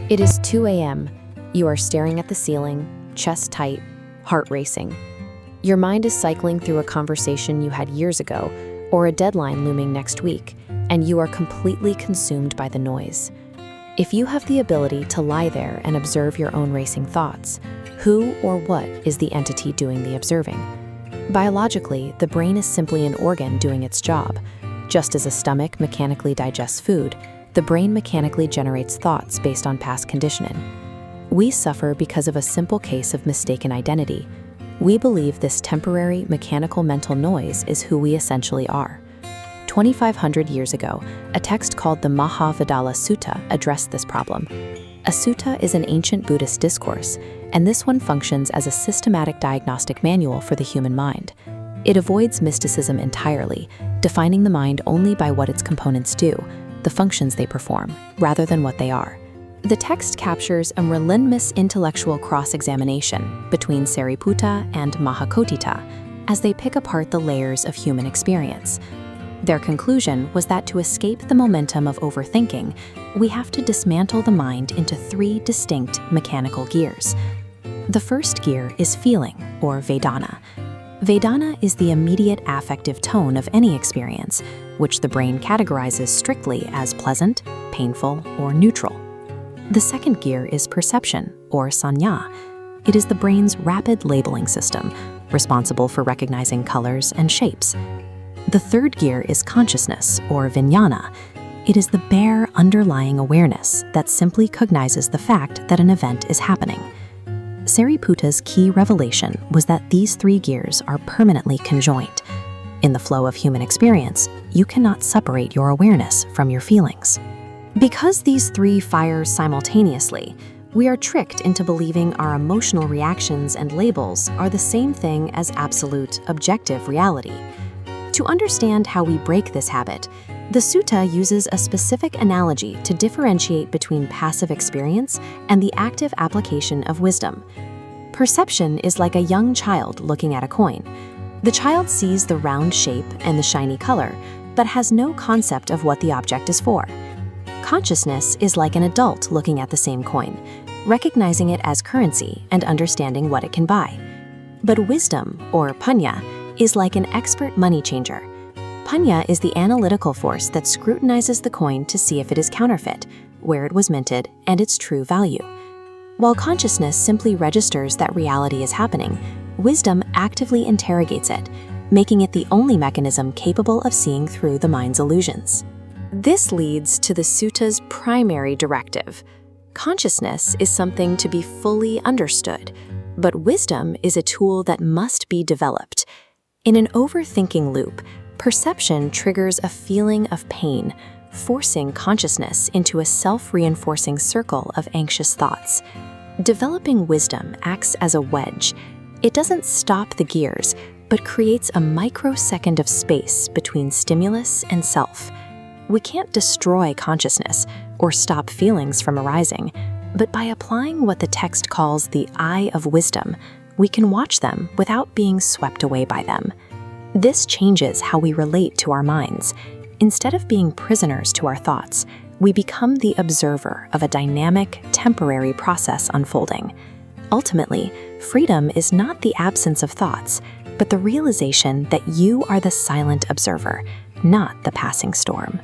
It is 2 a.m. You are staring at the ceiling, chest tight, heart racing. Your mind is cycling through a conversation you had years ago or a deadline looming next week, and you are completely consumed by the noise. If you have the ability to lie there and observe your own racing thoughts, who or what is the entity doing the observing? Biologically, the brain is simply an organ doing its job. Just as a stomach mechanically digests food, the brain mechanically generates thoughts based on past conditioning. We suffer because of a simple case of mistaken identity. We believe this temporary mechanical mental noise is who we essentially are. 2,500 years ago, a text called the Mahavadala Sutta addressed this problem. A sutta is an ancient Buddhist discourse, and this one functions as a systematic diagnostic manual for the human mind. It avoids mysticism entirely, defining the mind only by what its components do, the functions they perform, rather than what they are. The text captures a relentless intellectual cross-examination between Sariputta and Mahakotthita as they pick apart the layers of human experience. Their conclusion was that to escape the momentum of overthinking, we have to dismantle the mind into 3 distinct mechanical gears. The first gear is feeling, or Vedana. Vedana is the immediate affective tone of any experience, which the brain categorizes strictly as pleasant, painful, or neutral. The second gear is perception, or Sanya. It is the brain's rapid labeling system, responsible for recognizing colors and shapes. The third gear is consciousness, or Vijnana. It is the bare underlying awareness that simply cognizes the fact that an event is happening. Sariputta's key revelation was that these 3 gears are permanently conjoined. In the flow of human experience, you cannot separate your awareness from your feelings. Because these 3 fire simultaneously, we are tricked into believing our emotional reactions and labels are the same thing as absolute, objective reality. To understand how we break this habit, the sutta uses a specific analogy to differentiate between passive experience and the active application of wisdom. Perception is like a young child looking at a coin. The child sees the round shape and the shiny color, but has no concept of what the object is for. Consciousness is like an adult looking at the same coin, recognizing it as currency and understanding what it can buy. But wisdom, or panya, is like an expert money changer. Panya is the analytical force that scrutinizes the coin to see if it is counterfeit, where it was minted, and its true value. While consciousness simply registers that reality is happening, wisdom actively interrogates it, making it the only mechanism capable of seeing through the mind's illusions. This leads to the sutta's primary directive. Consciousness is something to be fully understood, but wisdom is a tool that must be developed. In an overthinking loop, perception triggers a feeling of pain, forcing consciousness into a self-reinforcing circle of anxious thoughts. Developing wisdom acts as a wedge. It doesn't stop the gears, but creates a microsecond of space between stimulus and self. We can't destroy consciousness or stop feelings from arising, but by applying what the text calls the eye of wisdom, we can watch them without being swept away by them. This changes how we relate to our minds. Instead of being prisoners to our thoughts, we become the observer of a dynamic, temporary process unfolding. Ultimately, freedom is not the absence of thoughts, but the realization that you are the silent observer, not the passing storm.